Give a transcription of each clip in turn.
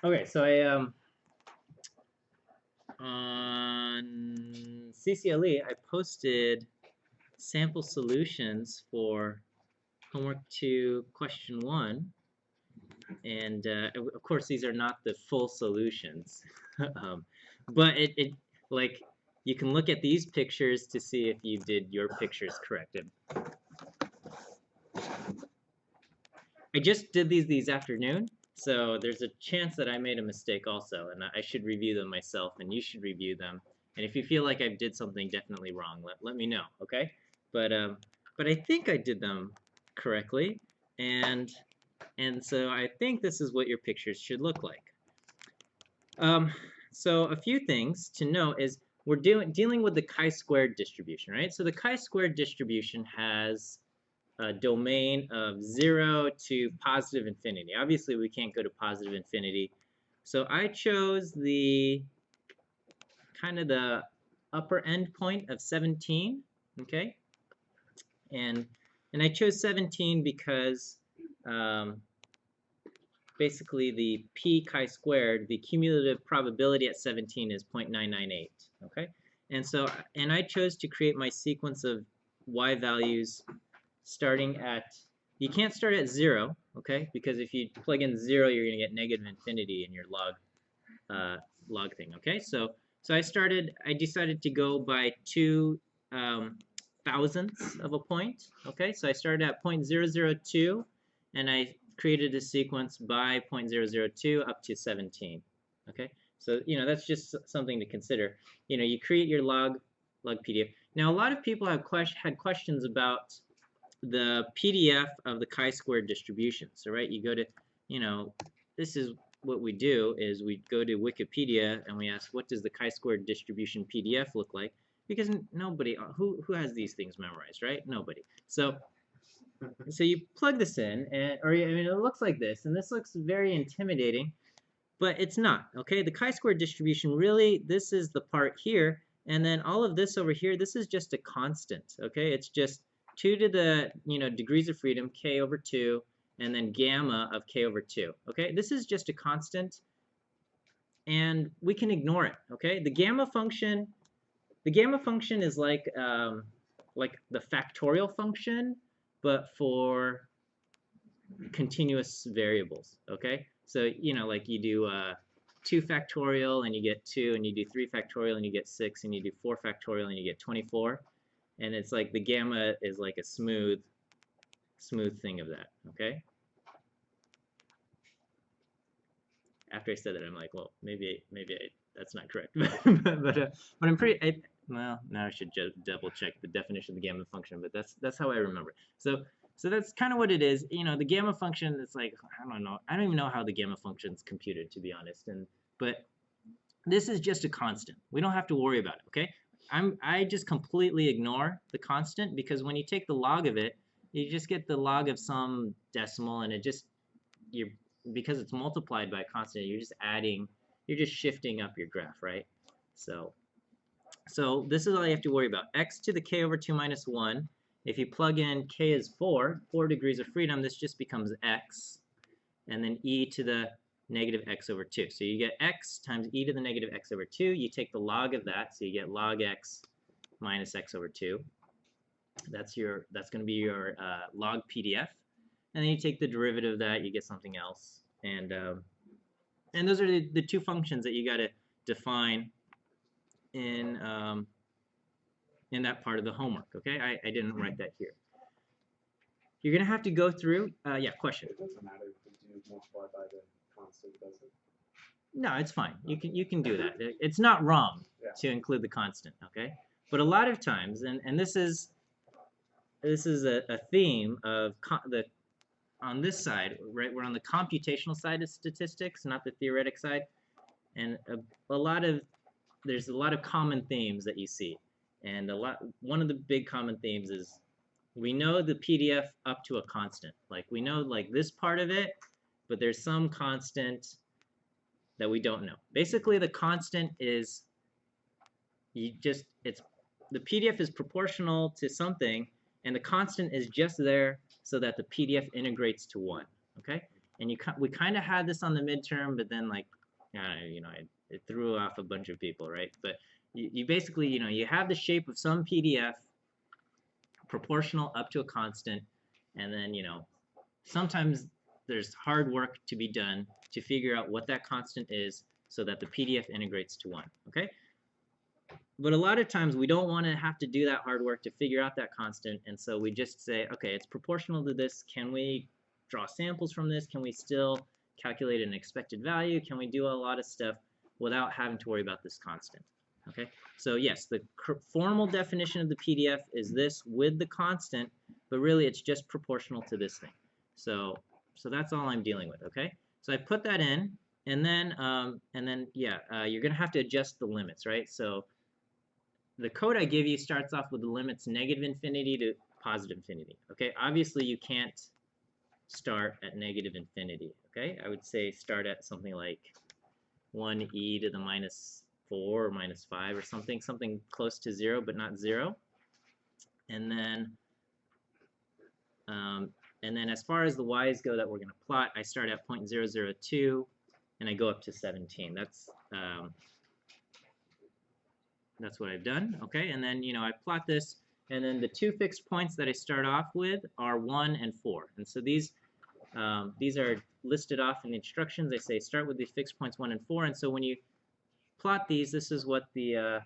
Okay, so I on CCLE I posted sample solutions for homework 2 question 1, and of course these are not the full solutions, but it like you can look at these pictures to see if you did your pictures corrected. I just did these afternoon, so there's a chance that I made a mistake also, and I should review them myself, and you should review them. And if you feel like I did something definitely wrong, let me know, okay? But I think I did them correctly, and so I think this is what your pictures should look like. So a few things to know is we're dealing with the chi-squared distribution, right? So the chi-squared distribution has a domain of 0 to positive infinity. Obviously, we can't go to positive infinity. So I chose the kind of the upper end point of 17, okay? And I chose 17 because basically the p chi-squared, the cumulative probability at 17 is 0.998, okay? And I chose to create my sequence of y values starting at, you can't start at 0, okay? Because if you plug in 0, you're going to get negative infinity in your log thing, okay? So I decided to go by 2 thousandths of a point, okay? So I started at 0.002, and I created a sequence by 0.002 up to 17, okay? So, that's just something to consider. You create your log PDF. Now, a lot of people had questions about the PDF of the chi-squared distribution. So, right, you go to, this is what we do is we go to Wikipedia and we ask, what does the chi-squared distribution PDF look like? Because nobody, who has these things memorized, right? Nobody. So you plug this in, and it looks like this, and this looks very intimidating, but it's not, okay? The chi-squared distribution, really, this is the part here, and then all of this over here, this is just a constant, okay? It's just 2 to the, degrees of freedom, k over 2, and then gamma of k over 2, okay? This is just a constant, and we can ignore it, okay? The gamma function is like the factorial function, but for continuous variables, okay? So, like you do 2 factorial and you get 2, and you do 3 factorial and you get 6, and you do 4 factorial and you get 24, and it's like the gamma is like a smooth thing of that, okay? After I said that, I'm like, well, maybe that's not correct, but I'm pretty. Well, now I should double check the definition of the gamma function, but that's how I remember it. So that's kind of what it is. The gamma function, it's like, I don't know. I don't even know how the gamma function is computed, to be honest. But this is just a constant. We don't have to worry about it, okay? I just completely ignore the constant, because when you take the log of it, you just get the log of some decimal, and because it's multiplied by a constant, you're just shifting up your graph, right? So this is all you have to worry about. X to the k over 2 minus 1. If you plug in k is 4 degrees of freedom, this just becomes x. And then e to the negative x over 2. So you get x times e to the negative x over 2. You take the log of that, so you get log x minus x over 2. That's going to be your log PDF. And then you take the derivative of that, you get something else. And those are the 2 functions that you got to define in that part of the homework, okay? I didn't write that here. You're going to have to go through, yeah, question. It doesn't matter if we do multiply by the constant, does it? No, it's fine. You can do that. It's not wrong to include the constant, okay? But a lot of times, and this is a theme of on this side, right? We're on the computational side of statistics, not the theoretic side, and there's a lot of common themes that you see, and one of the big common themes is we know the PDF up to a constant. Like we know like this part of it, but there's some constant that we don't know. Basically, the constant is the PDF is proportional to something, and the constant is just there so that the PDF integrates to 1. Okay, and we kind of had this on the midterm, but then like, it threw off a bunch of people, right? But you basically, you have the shape of some PDF proportional up to a constant, and then, sometimes there's hard work to be done to figure out what that constant is so that the PDF integrates to 1, okay? But a lot of times we don't want to have to do that hard work to figure out that constant, and so we just say, okay, it's proportional to this. Can we draw samples from this? Can we still calculate an expected value? Can we do a lot of stuff without having to worry about this constant? Okay, so yes, the formal definition of the PDF is this with the constant, but really it's just proportional to this thing. So that's all I'm dealing with. Okay, so I put that in, and then you're gonna have to adjust the limits, right? So the code I give you starts off with the limits negative infinity to positive infinity. Okay, obviously you can't start at negative infinity. Okay, I would say start at something like 1e to the minus 4 or minus 5 or something close to 0 but not 0. And then as far as the y's go that we're going to plot, I start at 0.002 and I go up to 17. That's what I've done. Okay, and then I plot this, and then the 2 fixed points that I start off with are 1 and 4. And so these are listed off in the instructions. They say start with the fixed points 1 and 4. And so when you plot these, this is what the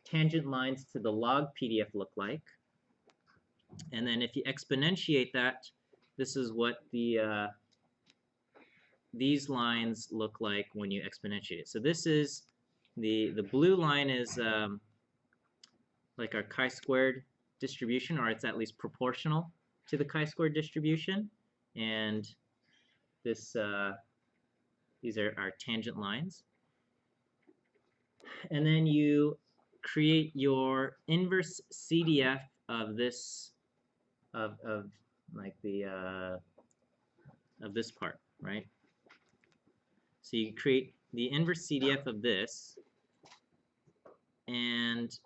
tangent lines to the log PDF look like. And then if you exponentiate that, this is what these lines look like when you exponentiate it. So this is the blue line is like our chi-squared distribution, or it's at least proportional to the chi-squared distribution. And these are our tangent lines. And then you create your inverse CDF of this of this part, right? So you create the inverse CDF of this, and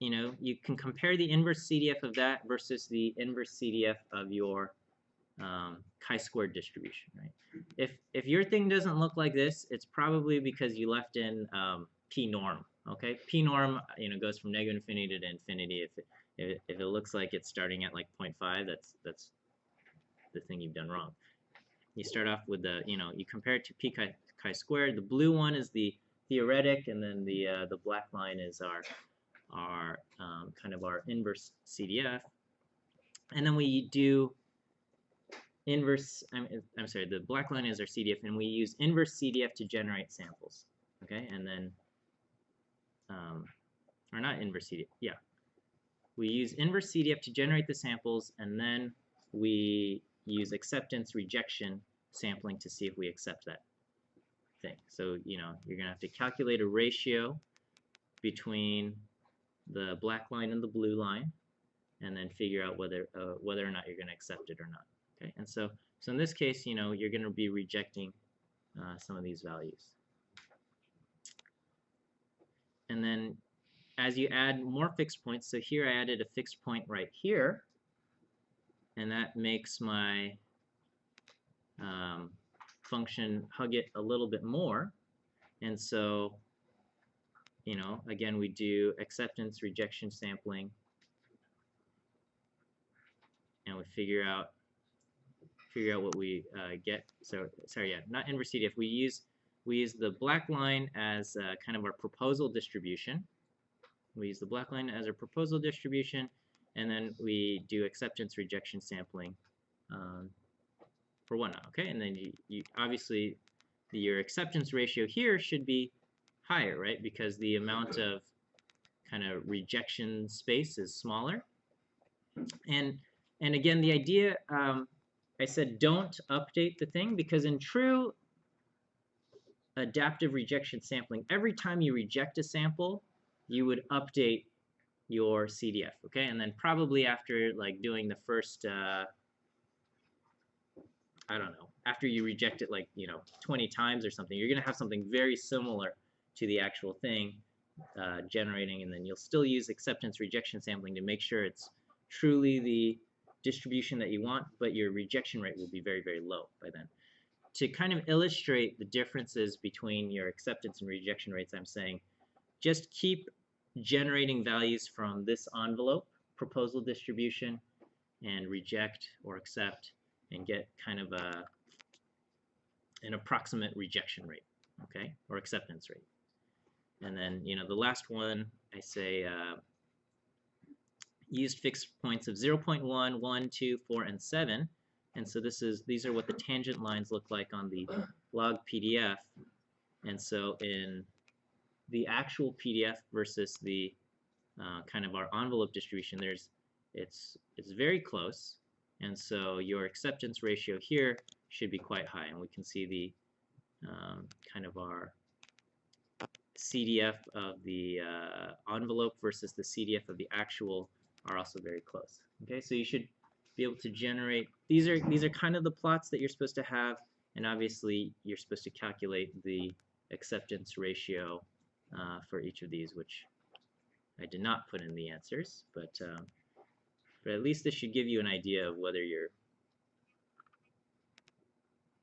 you can compare the inverse CDF of that versus the inverse CDF of your chi-squared distribution, right? If your thing doesn't look like this, it's probably because you left in p norm. Okay, p norm goes from negative infinity to infinity. If it looks like it's starting at like 0.5, that's the thing you've done wrong. You start off with the you compare it to p chi-squared. The blue one is the theoretic, and then the black line is our kind of our inverse CDF. And then we do inverse, I'm sorry, the black line is our CDF, and we use inverse CDF to generate samples. Okay, and then, or not inverse CDF, yeah. We use inverse CDF to generate the samples, and then we use acceptance rejection sampling to see if we accept that thing. So, you're going to have to calculate a ratio between the black line and the blue line, and then figure out whether or not you're going to accept it or not. Okay, and so in this case, you're going to be rejecting some of these values. And then as you add more fixed points, so here I added a fixed point right here, and that makes my function hug it a little bit more. And so, again, we do acceptance rejection sampling, and we figure out what we get. So sorry, yeah, not inverse CDF. We use the black line as kind of our proposal distribution. We use the black line as our proposal distribution, and then we do acceptance rejection sampling for 1. Okay, and then you obviously your acceptance ratio here should be higher, right? Because the amount of kind of rejection space is smaller. And again, the idea, I said don't update the thing, because in true adaptive rejection sampling, every time you reject a sample, you would update your CDF, okay? And then probably after like doing the first, I don't know, after you reject it like 20 times or something, you're going to have something very similar to the actual thing generating, and then you'll still use acceptance rejection sampling to make sure it's truly the distribution that you want, but your rejection rate will be very, very low by then. To kind of illustrate the differences between your acceptance and rejection rates, I'm saying just keep generating values from this envelope, proposal distribution, and reject or accept, and get kind of an approximate rejection rate, okay, or acceptance rate. And then, the last one, I say used fixed points of 0.1, 1, 2, 4, and 7. And so these are what the tangent lines look like on the log PDF. And so in the actual PDF versus the kind of our envelope distribution, it's very close. And so your acceptance ratio here should be quite high. And we can see the kind of our CDF of the envelope versus the CDF of the actual are also very close. Okay, so you should be able to generate, these are kind of the plots that you're supposed to have, and obviously you're supposed to calculate the acceptance ratio for each of these, which I did not put in the answers, but at least this should give you an idea of whether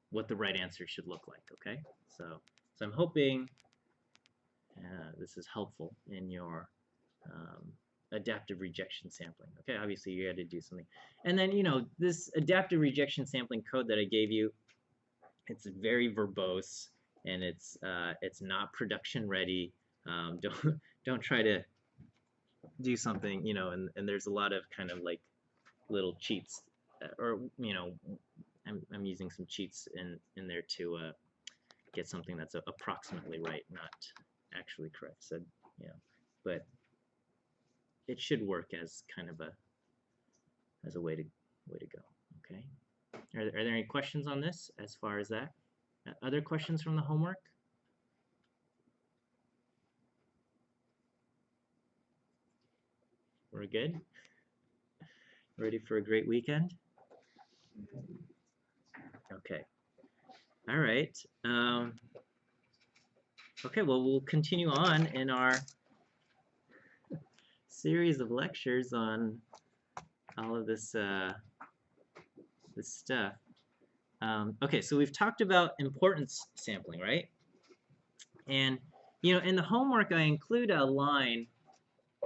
what the right answer should look like. Okay, so I'm hoping this is helpful in your adaptive rejection sampling. Okay, obviously you got to do something. And then, this adaptive rejection sampling code that I gave you, it's very verbose, and it's not production ready. Don't try to do something, and there's a lot of kind of like little cheats, or I'm using some cheats in there to get something that's approximately right, not actually correct. So, but it should work as kind of a way to go. Okay. Are there any questions on this as far as that? Other questions from the homework? We're good? Ready for a great weekend? Okay. All right. Okay, well, we'll continue on in our series of lectures on all of this this stuff. Okay, so we've talked about importance sampling, right? And in the homework, I include a line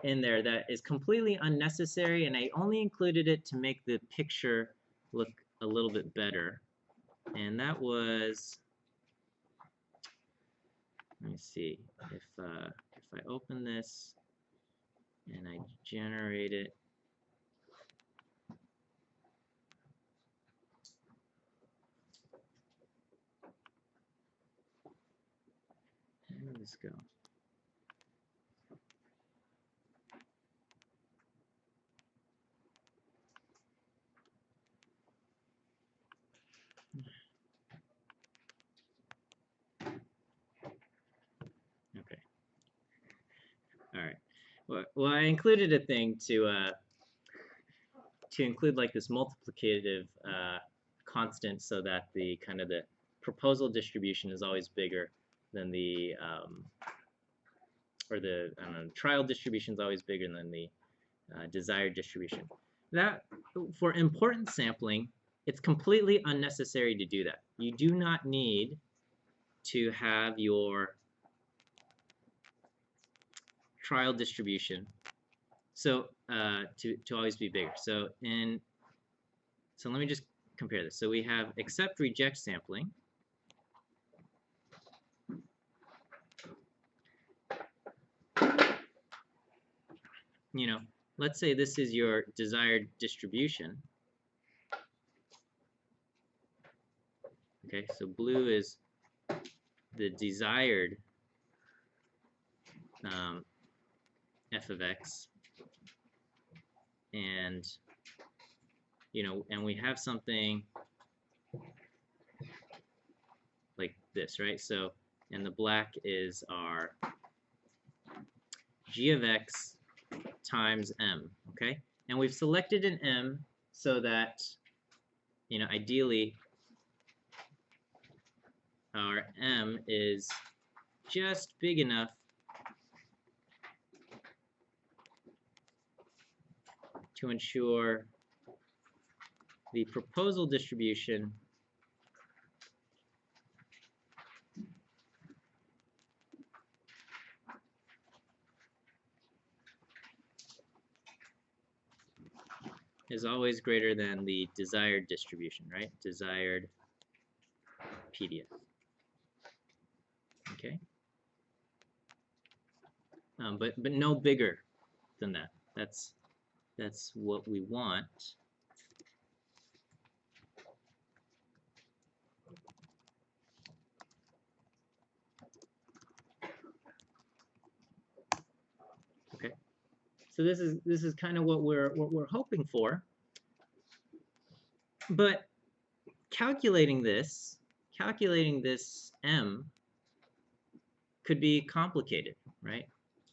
in there that is completely unnecessary, and I only included it to make the picture look a little bit better. And that was, let me see, if I open this and I generate it, where did this go? Okay. All right. Well, I included a thing to include like this multiplicative constant, so that the kind of the proposal distribution is always bigger than the or the trial distribution is always bigger than the desired distribution. That, for importance sampling, it's completely unnecessary to do that. You do not need to have your trial distribution so to always be bigger. So let me just compare this. So we have accept reject sampling. Let's say this is your desired distribution. Okay, so blue is the desired f of x, and and we have something like this, right? So, and the black is our g of x times m, okay? And we've selected an m so that, ideally our m is just big enough to ensure the proposal distribution is always greater than the desired distribution, right? Desired PDF. Okay? But no bigger than that. That's what we want. Okay. So this is kind of what we're hoping for. But calculating this M could be complicated, right?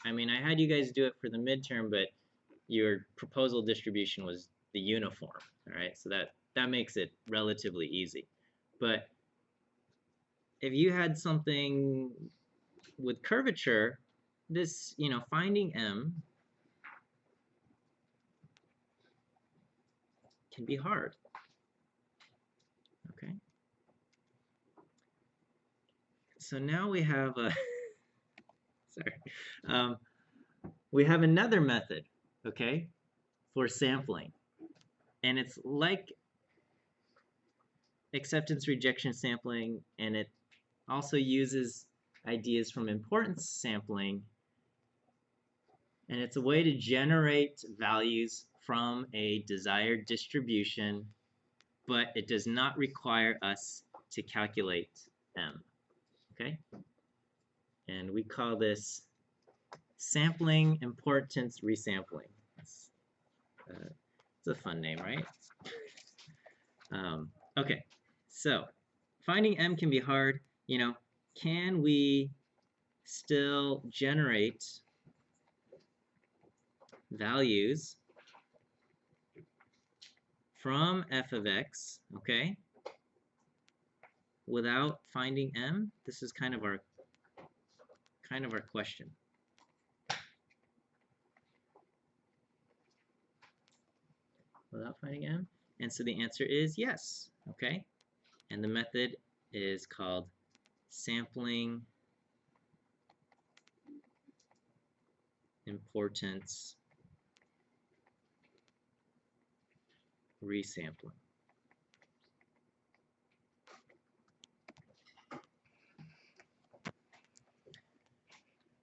I mean, I had you guys do it for the midterm, but your proposal distribution was the uniform, all right? So that makes it relatively easy. But if you had something with curvature, this, finding M can be hard. Okay. So now we have a sorry. We have another method, okay, for sampling. And it's like acceptance rejection sampling, and it also uses ideas from importance sampling, and it's a way to generate values from a desired distribution, but it does not require us to calculate M. Okay? And we call this sampling importance resampling. It's a fun name, right? Okay, so finding M can be hard. Can we still generate values from f of x, okay, without finding M? This is kind of our question. Without finding M? And so the answer is yes, okay? And the method is called sampling importance resampling.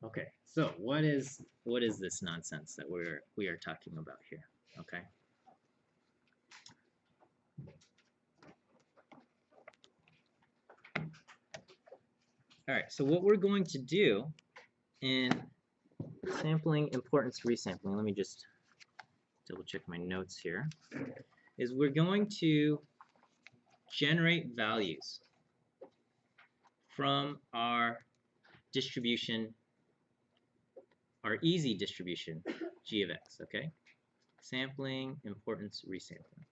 Okay, so what is this nonsense that we are talking about here? Okay. All right, so what we're going to do in sampling importance resampling, let me just double check my notes here, is we're going to generate values from our distribution, our easy distribution, g of x, okay? Sampling importance resampling.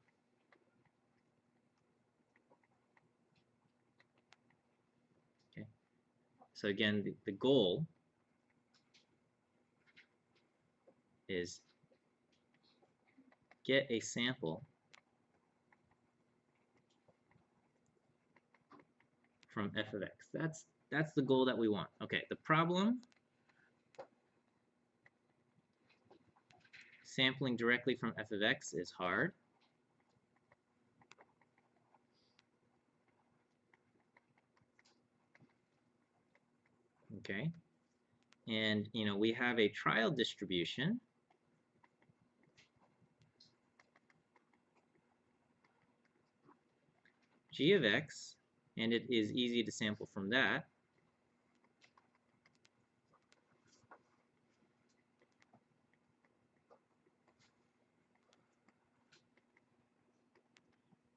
Okay. So again, the goal is get a sample from f of x. That's the goal that we want. Okay, the problem, sampling directly from f of x is hard. Okay, and we have a trial distribution. G of x, and it is easy to sample from that.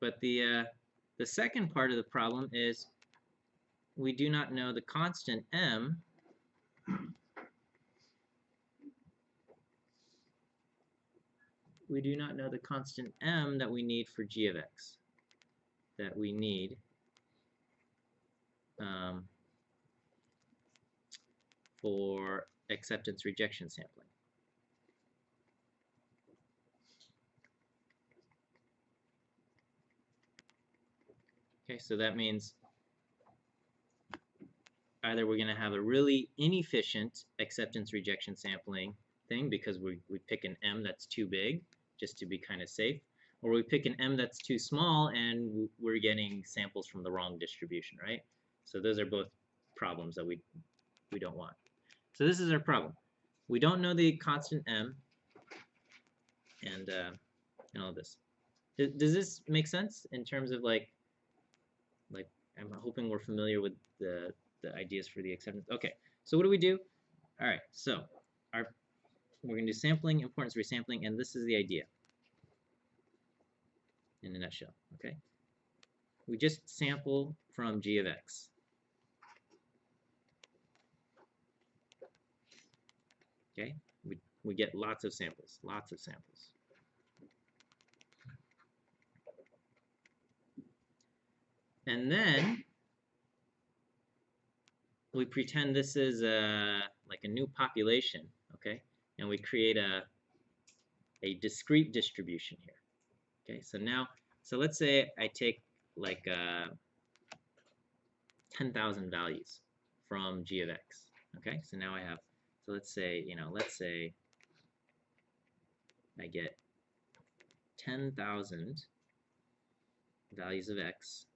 But the second part of the problem is we do not know the constant M that we need for g of x, that we need for acceptance rejection sampling. Okay, so that means either we're going to have a really inefficient acceptance rejection sampling thing because we pick an M that's too big just to be kind of safe, or we pick an M that's too small and we're getting samples from the wrong distribution, right? So those are both problems that we don't want. So this is our problem. We don't know the constant M and all this. Does this make sense in terms of like I'm hoping we're familiar with the ideas for the acceptance. Okay, so what do? All right, so we're going to do sampling, importance, resampling, and this is the idea in a nutshell. Okay, we just sample from g of x. Okay, we get lots of samples, and then we pretend this is like a new population, okay, and we create a discrete distribution here. Okay, so let's say I take like 10,000 values from g of x. Okay, so now I have, so let's say I get 10,000 values of x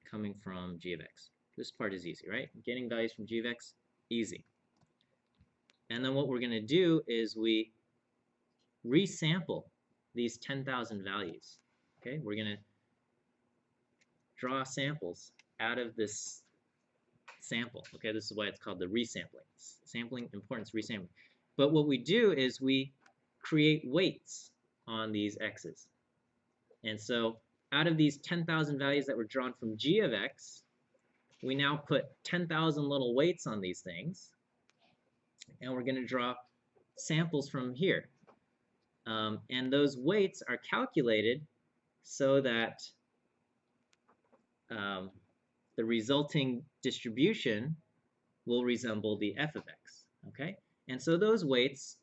coming from g of x. This part is easy, right? Getting values from g of x, easy. And then what we're going to do is we resample these 10,000 values. Okay, we're going to draw samples out of this sample. Okay, this is why it's called the resampling. Sampling, importance, resampling. But what we do is we create weights on these x's. And so out of these 10,000 values that were drawn from g of x, we now put 10,000 little weights on these things. And we're going to draw samples from here. And those weights are calculated so that the resulting distribution will resemble the f of x. Okay? And so those weights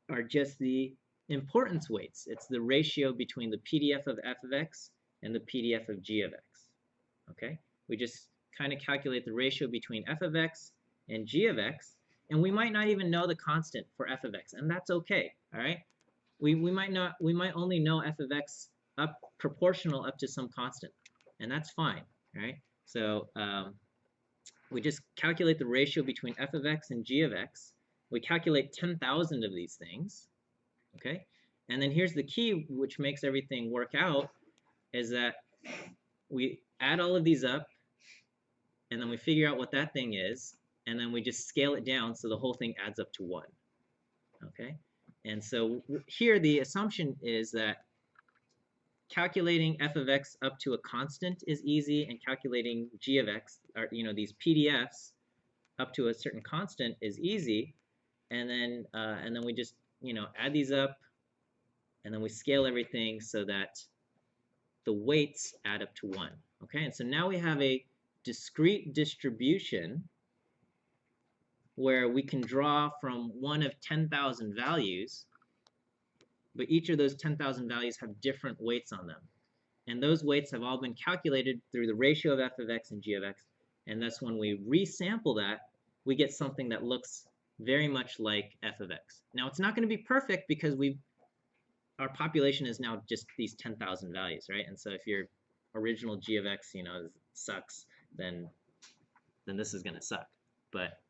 are just the importance weights. It's the ratio between the PDF of f of x and the PDF of g of x. Okay? We just kind of calculate the ratio between f of x and g of x, and we might not even know the constant for f of x, and that's okay. All right? We might only know f of x proportional up to some constant, and that's fine. All right? So we just calculate the ratio between f of x and g of x. We calculate 10,000 of these things, okay? And then here's the key, which makes everything work out, is that we add all of these up, and then we figure out what that thing is, and then we just scale it down so the whole thing adds up to 1, okay? And so here the assumption is that calculating f of x up to a constant is easy, and calculating g of x, or these PDFs up to a certain constant is easy, and then we just add these up, and then we scale everything so that the weights add up to 1. Okay, and so now we have a discrete distribution where we can draw from one of 10,000 values, but each of those 10,000 values have different weights on them. And those weights have all been calculated through the ratio of f of x and g of x, and thus when we resample that, we get something that looks very much like f of x. Now it's not going to be perfect because our population is now just these 10,000 values, right? And so if your original g of x, sucks, then this is going to suck. But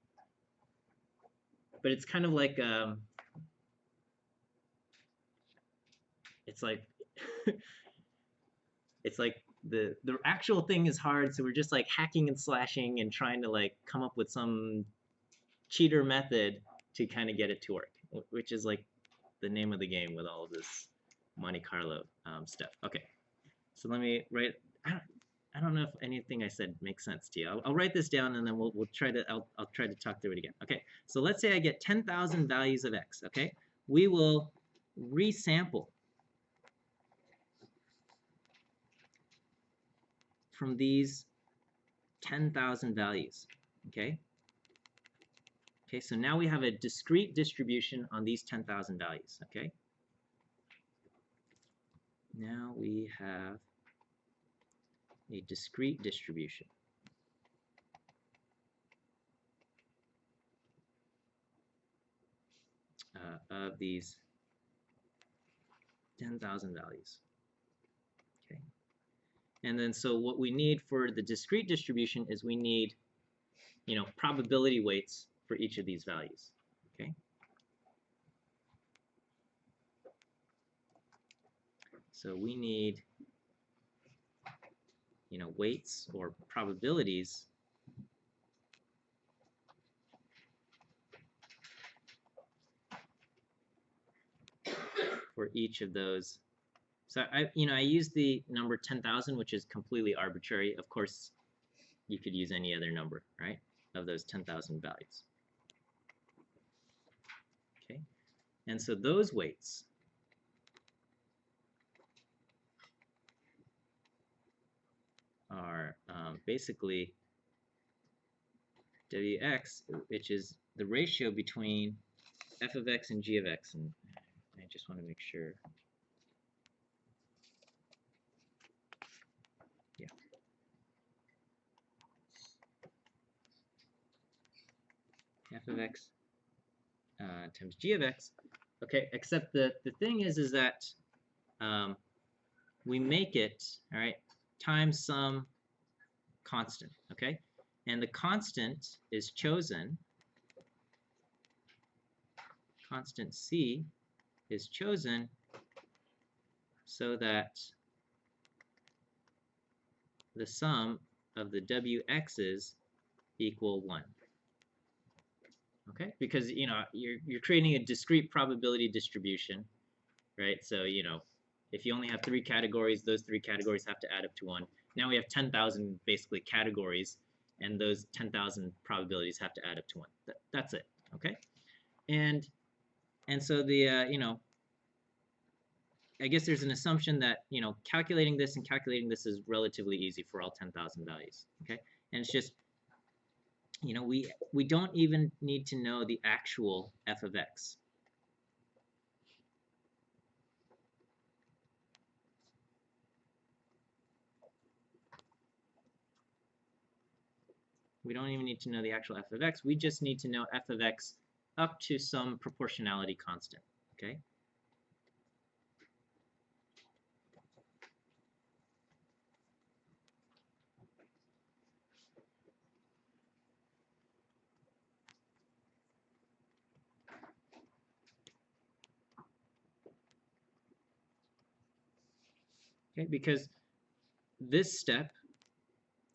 it's kind of like it's like it's like the actual thing is hard, so we're just like hacking and slashing and trying to like come up with some cheater method to kind of get it to work, which is like the name of the game with all of this Monte Carlo stuff. Okay, so let me write. I don't know if anything I said makes sense to you. I'll write this down, and then we'll try to I'll try to talk through it again. Okay, so let's say I get 10,000 values of x. Okay, we will resample from these 10,000 values. Okay. Okay, so now we have a discrete distribution on these 10,000 values, okay? Now we have a discrete distribution of these 10,000 values. Okay. And then so what we need for the discrete distribution is we need, probability weights for each of these values. Okay. So we need, weights or probabilities for each of those. So I use the number 10,000, which is completely arbitrary. Of course, you could use any other number, right, of those 10,000 values. Okay, and so those weights are basically Wx, which is the ratio between f of x and g of x, and I just want to make sure. Yeah. F of x times g of x. Okay, except the thing is that we make it, all right, times some constant, okay? And the constant is chosen, constant c is chosen so that the sum of the wx's equal 1. Okay? Because, you're creating a discrete probability distribution, right? So, if you only have 3 categories, those 3 categories have to add up to 1. Now we have 10,000 basically categories, and those 10,000 probabilities have to add up to 1. That's it, okay? And so the, I guess there's an assumption that, calculating this and calculating this is relatively easy for all 10,000 values, okay? And it's just, we don't even need to know the actual f of x. We don't even need to know the actual f of x. We just need to know f of x up to some proportionality constant, okay? Okay, because this step,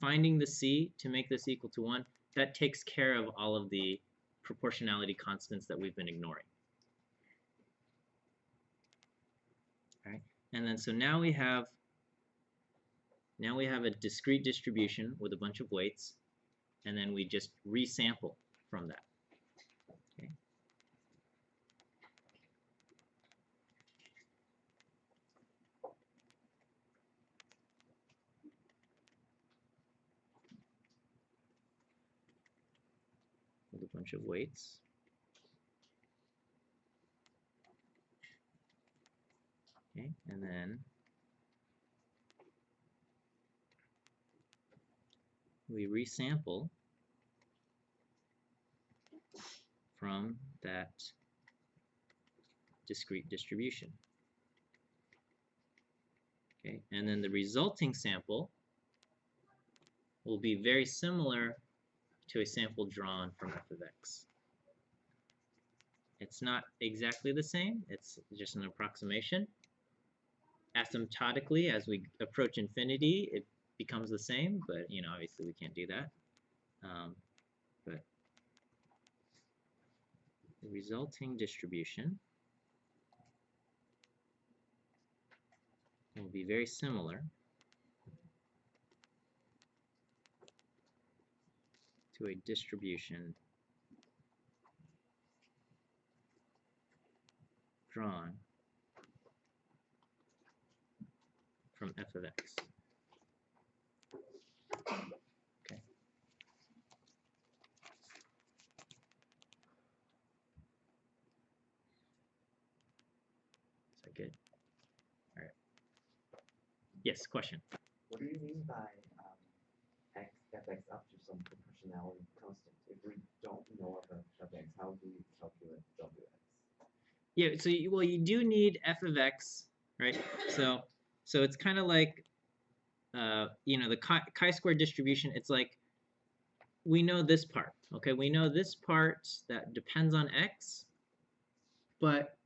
finding the c to make this equal to 1, that takes care of all of the proportionality constants that we've been ignoring. All right, and then so now we have a discrete distribution with a bunch of weights, and then we just resample from that. Okay. With a bunch of weights. Okay, and then we resample from that discrete distribution. Okay, and then the resulting sample will be very similar to a sample drawn from f of x. It's not exactly the same, it's just an approximation. Asymptotically, as we approach infinity, it becomes the same, but obviously we can't do that. But the resulting distribution will be very similar to a distribution drawn from f of x. Okay. Is that good? All right. Yes, question. What do you mean by fx up to some proportionality constant? If we don't know about fx, how do we calculate wx? Yeah, so well, you do need f of x, right? So it's kind of like, you know, the chi-square distribution. It's like we know this part, okay? We know this part that depends on x, but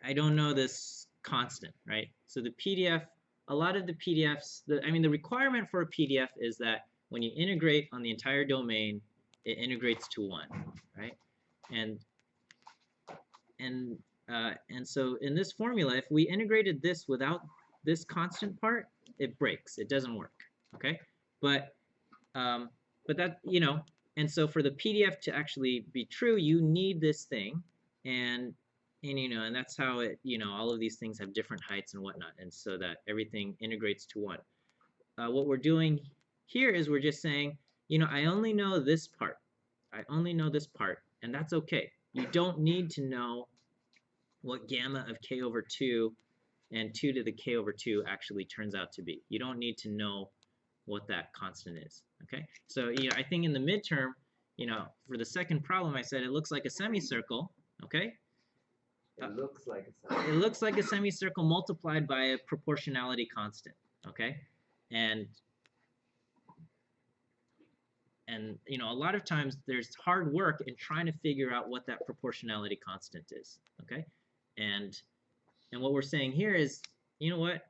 I don't know this constant, right? So the PDF, a lot of the PDFs, I mean, the requirement for a PDF is that when you integrate on the entire domain, it integrates to 1, right? And so in this formula, if we integrated this without this constant part, it breaks. It doesn't work, okay? But that, you know, and so for the PDF to actually be true, you need this thing, and you know, and that's how it, you know, all of these things have different heights and whatnot, and so that everything integrates to 1. What we're doing here is we're just saying, you know, I only know this part. I only know this part, and that's okay. You don't need to know what gamma of k over 2 and 2 to the k over 2 actually turns out to be. You don't need to know what that constant is, okay? So, you know, I think in the midterm, you know, for the second problem, I said it looks like a semicircle, okay? It looks like a semicircle. It looks like a semicircle multiplied by a proportionality constant, okay? And you know, a lot of times there's hard work in trying to figure out what that proportionality constant is, okay? And what we're saying here is, you know what?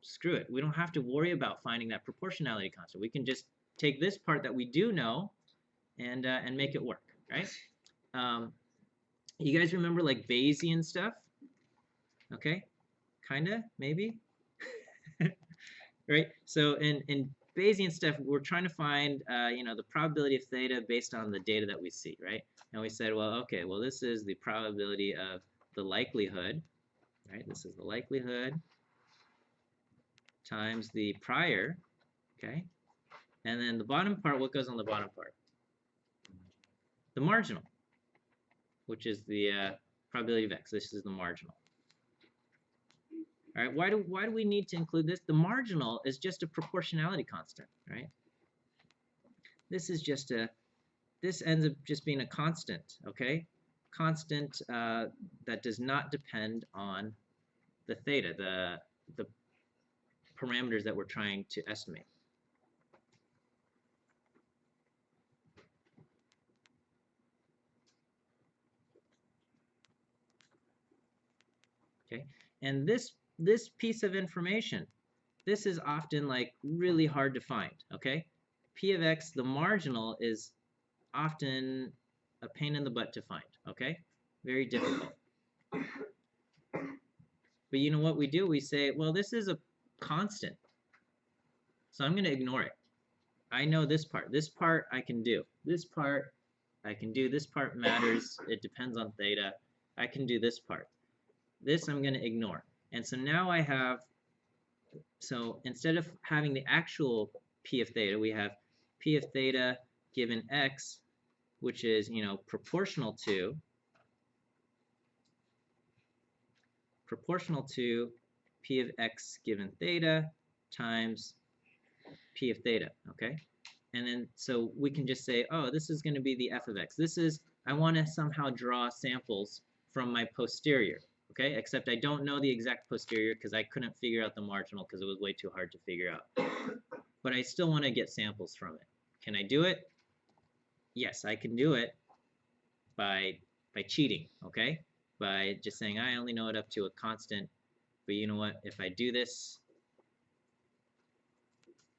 Screw it. We don't have to worry about finding that proportionality constant. We can just take this part that we do know and make it work, right? You guys remember like Bayesian stuff? Okay, kinda, maybe, right? So in Bayesian stuff, we're trying to find, you know, the probability of theta based on the data that we see, right? And we said, well, okay, well, this is the probability of the likelihood, right? This is the likelihood times the prior, okay? And then the bottom part, what goes on the bottom part? The marginal, which is the probability of x. This is the marginal. All right, why do we need to include this? The marginal is just a proportionality constant, right? This is just this ends up just being a constant, okay? Constant that does not depend on the theta, the parameters that we're trying to estimate. Okay, and this piece of information, this is often like really hard to find, okay? P of x, the marginal, is often a pain in the butt to find, okay? Very difficult. But you know what we do? We say, well, this is a constant, so I'm going to ignore it. I know this part. This part I can do. This part I can do. This part matters. It depends on theta. I can do this part. This I'm going to ignore. And so now I have, so instead of having the actual P of theta, we have P of theta given x, which is, you know, proportional to P of x given theta times P of theta, okay? And then, so we can just say, oh, this is going to be the f of x. This is, I want to somehow draw samples from my posterior, okay? Except I don't know the exact posterior because I couldn't figure out the marginal because it was way too hard to figure out. But I still want to get samples from it. Can I do it? Yes, I can do it by cheating, okay? By just saying I only know it up to a constant, but you know what? If I do this,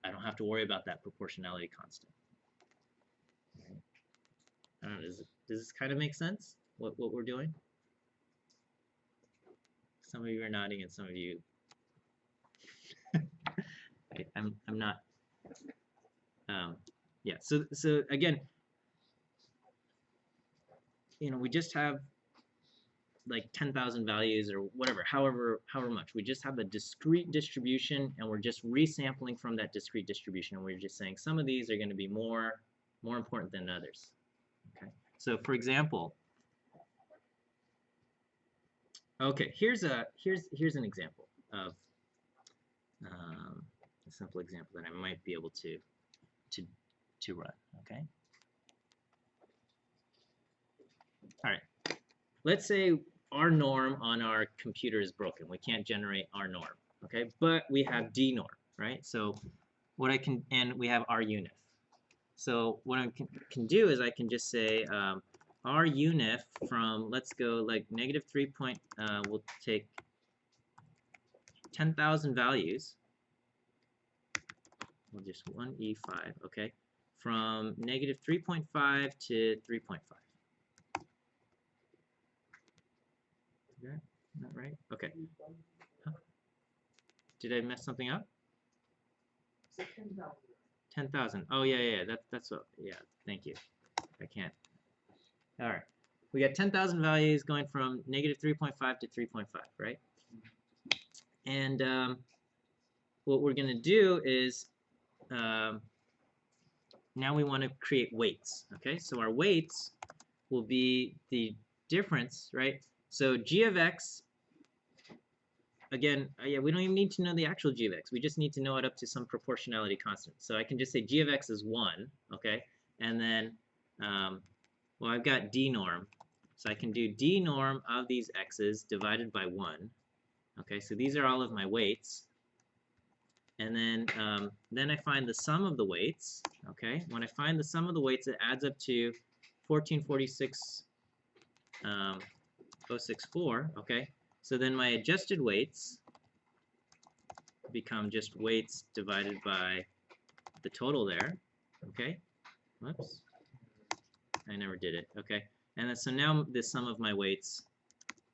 I don't have to worry about that proportionality constant. Right. I don't know, does this kind of make sense, what we're doing? Some of you are nodding and some of you I'm not. Yeah, so again, you know, we just have like 10,000 values or whatever, however much. We just have a discrete distribution and we're just resampling from that discrete distribution, and we're just saying some of these are going to be more important than others. Okay, so for example, okay, here's an example of simple example that I might be able to run. Okay. All right. Let's say our norm on our computer is broken. We can't generate our norm. Okay, but we have D norm, right? So what I can, and we have our unif. So what I can do is I can just say our unif from, let's go like -3 point, we'll take 10,000 values. We'll just 1E5, okay, from -3.5 to 3.5. Is that right? Okay. Huh? Did I mess something up? 10,000. Oh yeah. That's what. Yeah. Thank you. I can't. All right. We got 10,000 values going from -3.5 to 3.5, right? And what we're going to do is now we want to create weights. Okay. So our weights will be the difference, right? So g of x. Again, yeah, we don't even need to know the actual g of x. We just need to know it up to some proportionality constant. So I can just say g of x is 1, okay? And then, well, I've got d norm. So I can do d norm of these x's divided by 1. Okay, so these are all of my weights. And then I find the sum of the weights. Okay, when I find the sum of the weights, it adds up to 1446.064. Okay. So then my adjusted weights become just weights divided by the total there. Okay. Whoops. I never did it. Okay. And then, so now the sum of my weights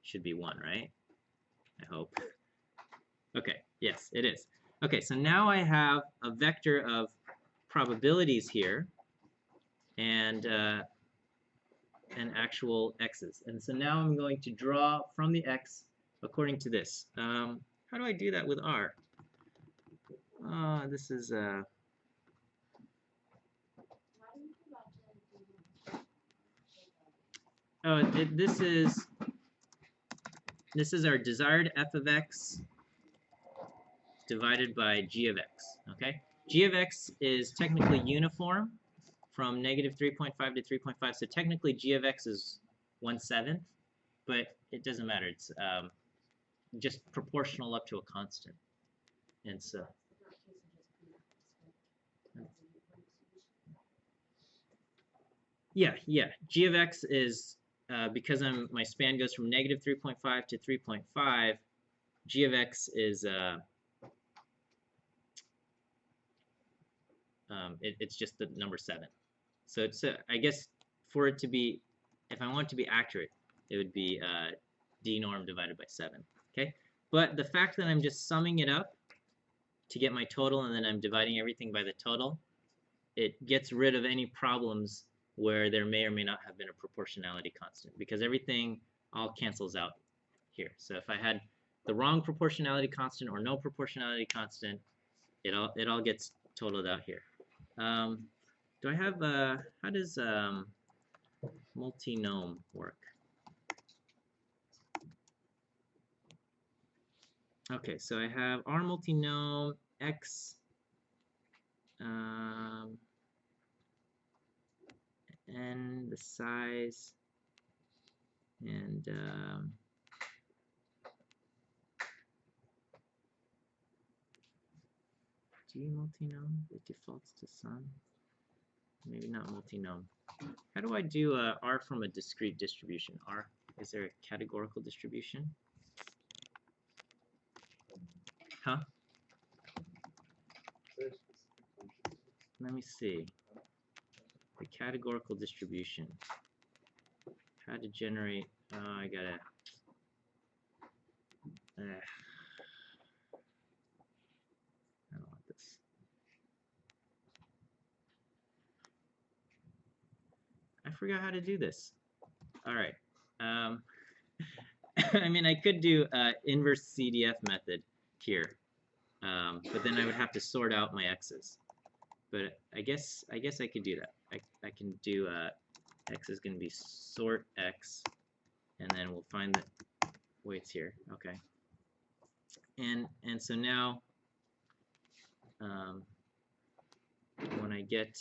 should be 1, right? I hope. Okay. Yes, it is. Okay. So now I have a vector of probabilities here and actual x's. And so now I'm going to draw from the x according to this. How do I do that with R? This is this is our desired f of x divided by g of x. Okay, g of x is technically uniform from -3.5 to 3.5. So technically g of x is 1/7, but it doesn't matter. It's just proportional up to a constant. And so yeah, g of x is because my span goes from -3.5 to 3.5, g of x is it's just the number 7. So it's I guess for it to be, if I want it to be accurate, it would be d norm divided by 7. Okay, but the fact that I'm just summing it up to get my total and then I'm dividing everything by the total, it gets rid of any problems where there may or may not have been a proportionality constant, because everything all cancels out here. So if I had the wrong proportionality constant or no proportionality constant, it all gets totaled out here. Do I have how does multinom work? Okay, so I have R multinom x n the size and G multinom, it defaults to sum. Maybe not multinom. How do I do R from a discrete distribution? R, is there a categorical distribution? Huh? Let me see. The categorical distribution. How to generate, I gotta, I don't want this. I forgot how to do this. All right. I mean, I could do inverse CDF method here, but then I would have to sort out my x's. But I guess I could do that. I can do x is going to be sort x, and then we'll find the weights here. Okay. And so now when I get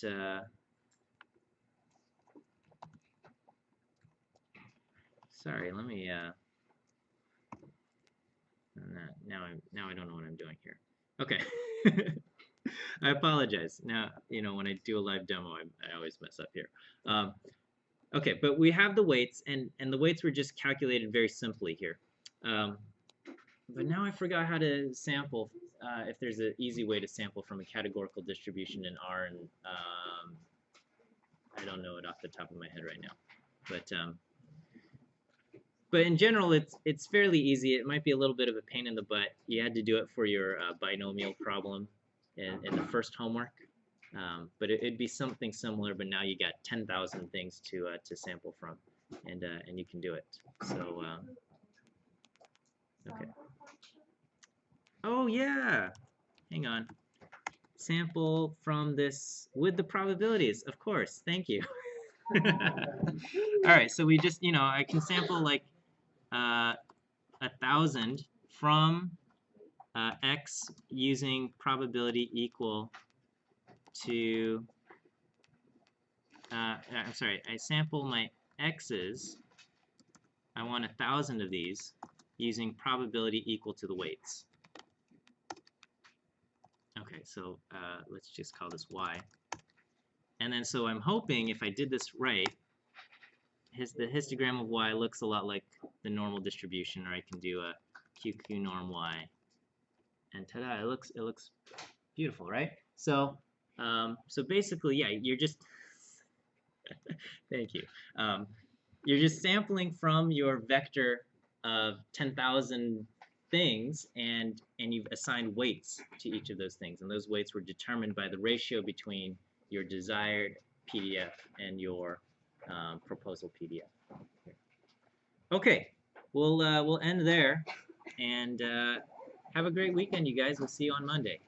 sorry, let me now I don't know what I'm doing here. Okay. I apologize. Now, you know, when I do a live demo, I always mess up here. Okay, but we have the weights, and the weights were just calculated very simply here. But now I forgot how to sample, if there's an easy way to sample from a categorical distribution in R, and I don't know it off the top of my head right now. But in general, it's fairly easy. It might be a little bit of a pain in the butt. You had to do it for your binomial problem in the first homework. But it'd be something similar, but now you got 10,000 things to sample from, and you can do it. So okay. Oh yeah, hang on. Sample from this with the probabilities, of course. Thank you. All right, so we just, you know, I can sample like 1,000 from x using probability equal to, I'm sorry, I sample my x's, I want 1,000 of these using probability equal to the weights. Okay, so let's just call this y. And then so I'm hoping if I did this right, the histogram of y looks a lot like the normal distribution, or I can do a QQ norm y. And ta-da, it looks beautiful, right? So so basically, yeah, you're just thank you. You're just sampling from your vector of 10,000 things, and you've assigned weights to each of those things, and those weights were determined by the ratio between your desired PDF and your proposal PDF. Okay, we'll end there, and have a great weekend, you guys. We'll see you on Monday.